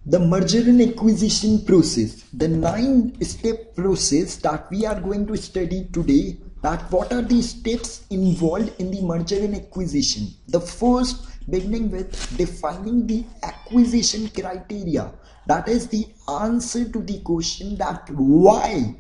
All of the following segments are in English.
The merger and acquisition process, the 9-step process that we are going to study today, that what are the steps involved in the merger and acquisition. The first, beginning with defining the acquisition criteria, that is the answer to the question that why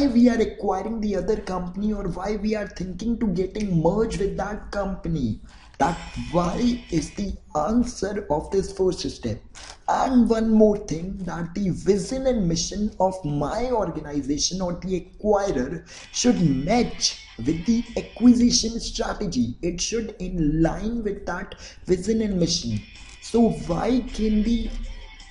we are acquiring the other company, or why we are thinking to getting merged with that company. That why is the answer of this first step. And one more thing, that the vision and mission of my organization or the acquirer should match with the acquisition strategy. It should in line with that vision and mission. So why can the,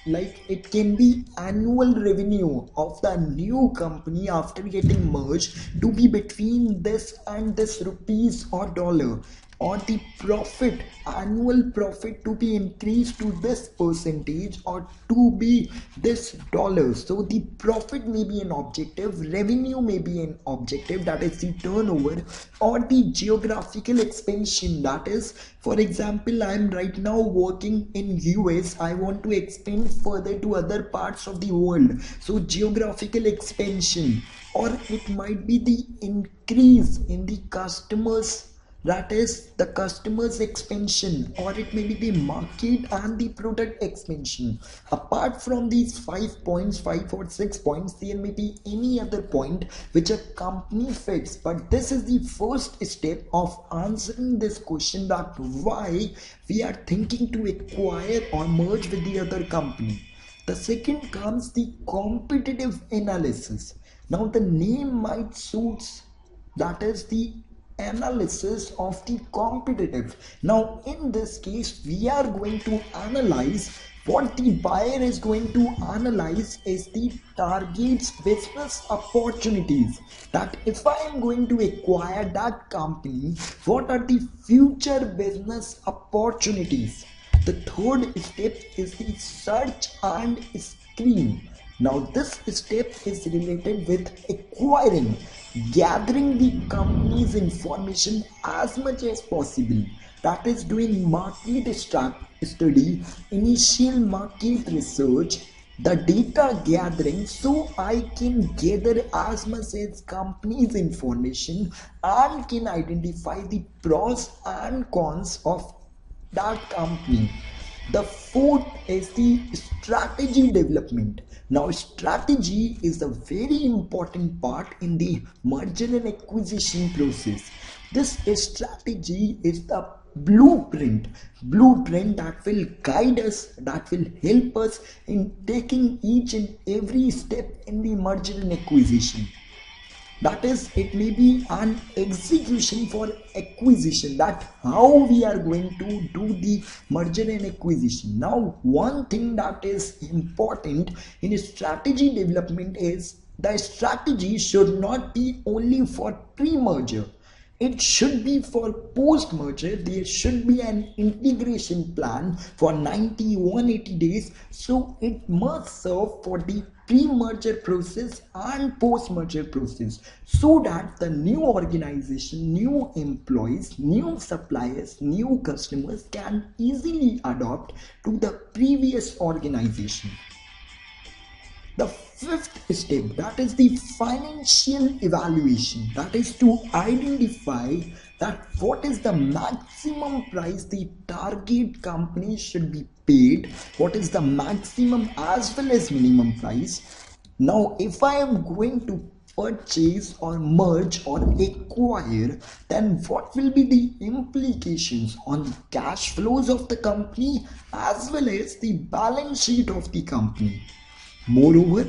like, it can be annual revenue of the new company after getting merged to be between this and this rupees or dollar, or the profit, annual profit to be increased to this percentage or to be this dollars. So the profit may be an objective, revenue may be an objective, that is the turnover, or the geographical expansion, that is, for example, I am right now working in US, I want to expand further to other parts of the world, so geographical expansion. Or it might be the increase in the customers, that is the customers expansion, or it may be the market and the product expansion. Apart from these 5 points, 5 or 6 points, there may be any other point which a company fits, but this is the first step of answering this question, that why we are thinking to acquire or merge with the other company. The second comes the competitive analysis. Now the name might suits, that is the analysis of the competitive. Now in this case we are going to analyze, what the buyer is going to analyze is the target's business opportunities, that if I am going to acquire that company, what are the future business opportunities. The third step is the search and screen. Now this step is related with acquiring, gathering the company's information as much as possible. That is doing market study, initial market research, the data gathering, so I can gather as much as company's information and can identify the pros and cons of that company. The fourth is the strategy development. Now strategy is a very important part in the merger and acquisition process. This strategy is the blueprint that will guide us, that will help us in taking each and every step in the merger and acquisition. That is, it may be an execution for acquisition, that how we are going to do the merger and acquisition. Now one thing that is important in strategy development is the strategy should not be only for pre-merger, it should be for post merger. There should be an integration plan for 90 180 days, so it must serve for the pre-merger process and post-merger process, so that the new organization, new employees, new suppliers, new customers can easily adopt to the previous organization. The fifth step, that is the financial evaluation, that is to identify that what is the maximum price the target company should be paid, what is the maximum as well as minimum price. Now if I am going to purchase or merge or acquire, then what will be the implications on the cash flows of the company as well as the balance sheet of the company. Moreover,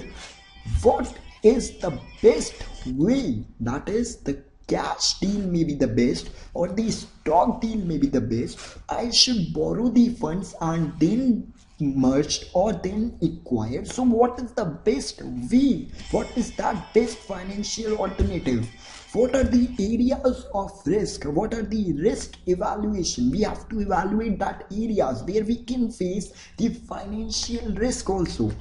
what is the best way, that is the cash deal may be the best or the stock deal may be the best, I should borrow the funds and then merged or then acquired. So what is the best way, what is that best financial alternative, what are the areas of risk, what are the risk evaluation, we have to evaluate that areas where we can face the financial risk also.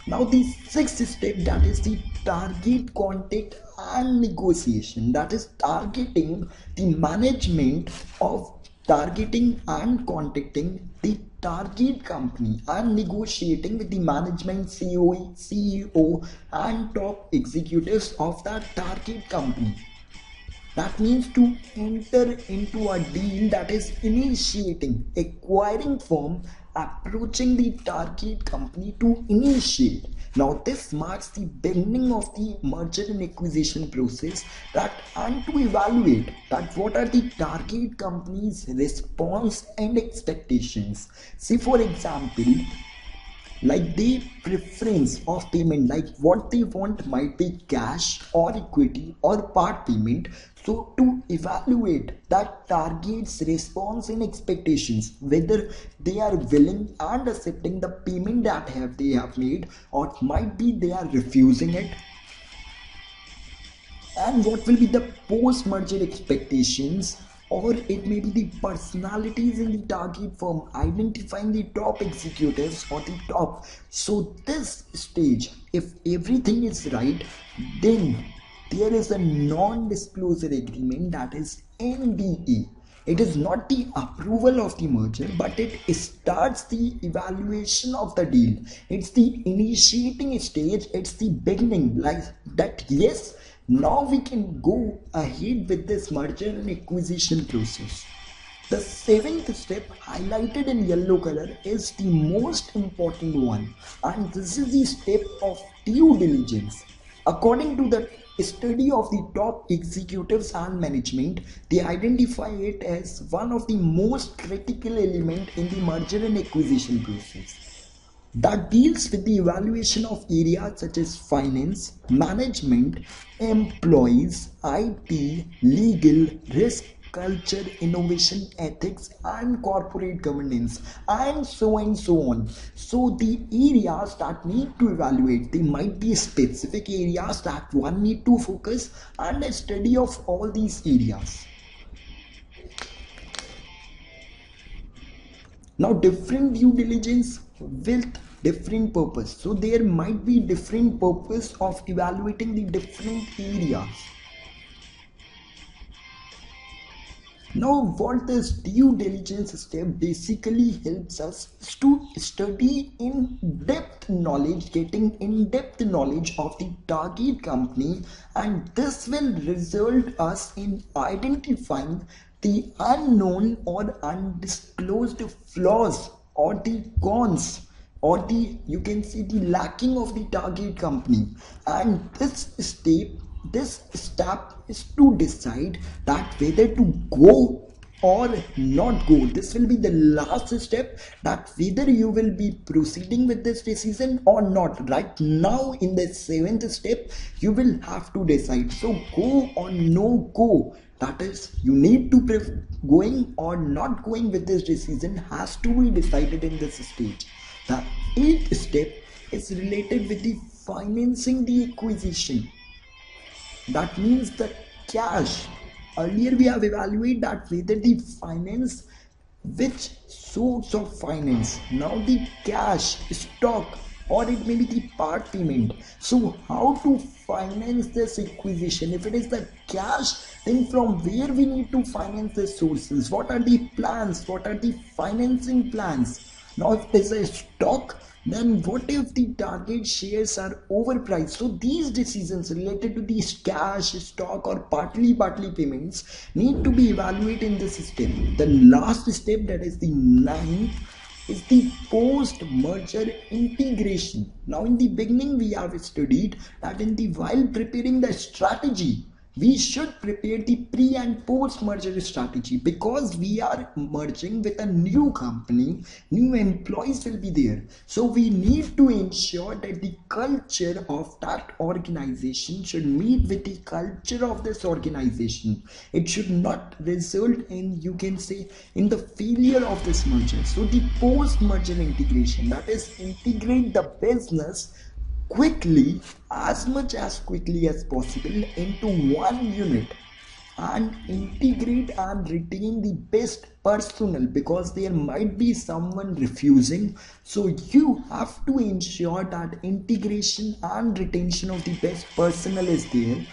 Now the sixth step, that is the target contact and negotiation, that is targeting the management of targeting and contacting the target company and negotiating with the management, CEO and top executives of that target company. That means to enter into a deal, that is initiating, acquiring firm, approaching the target company to initiate. Now this marks the beginning of the merger and acquisition process, that and to evaluate that what are the target company's response and expectations. See, for example, like the preference of payment, like what they want might be cash or equity or part payment. So to evaluate that target's response and expectations, whether they are willing and accepting the payment that they have made, or might be they are refusing it, and what will be the post merger expectations, or it may be the personalities in the target firm, identifying the top executives or the top. So this stage, if everything is right, then there is a non-disclosure agreement, that is NDA. It is not the approval of the merger, but it starts the evaluation of the deal. It's the initiating stage, it's the beginning, like that, yes, now we can go ahead with this merger and acquisition process. The seventh step, highlighted in yellow color, is the most important one, and this is the step of due diligence. According to the study of the top executives and management, they identify it as one of the most critical element in the merger and acquisition process, that deals with the evaluation of areas such as finance, management, employees, IT, legal, risk, culture, innovation, ethics, and corporate governance, and so on. So the areas that need to evaluate, they might be specific areas that one need to focus, and a study of all these areas. Now different due diligence with different purpose, so there might be different purpose of evaluating the different areas. Now what this due diligence step basically helps us is to study in depth knowledge, getting in depth knowledge of the target company, and this will result us in identifying the unknown or undisclosed flaws, or the cons, or the, you can see, the lacking of the target company. And this step is to decide that whether to go or not go. This will be the last step, that whether you will be proceeding with this decision or not. Right now in the seventh step, you will have to decide, so go or no go. That is, you need to going or not going with this decision has to be decided in this stage. The eighth step is related with the financing the acquisition. That means the cash. Earlier we have evaluated that whether the finance, which source of finance. Now the cash, stock, or it may be the part payment. So how to finance this acquisition? If it is the cash, then from where we need to finance the sources? What are the plans? What are the financing plans? Now if it is a stock, then what if the target shares are overpriced? So these decisions related to these cash, stock, or partly payments need to be evaluated in this step. The last step, that is the ninth, is the post merger integration. Now in the beginning we have studied that while preparing the strategy, we should prepare the pre and post merger strategy, because we are merging with a new company, new employees will be there. So we need to ensure that the culture of that organization should meet with the culture of this organization. It should not result in, you can say, in the failure of this merger. So the post merger integration, that is integrate the business quickly, as much as quickly as possible, into one unit, and integrate and retain the best personnel, because there might be someone refusing. So you have to ensure that integration and retention of the best personnel is there.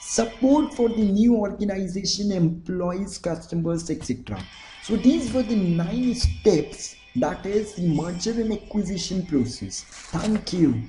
Support for the new organization, employees, customers, etc. So these were the 9 steps That is the merger and acquisition process. Thank you.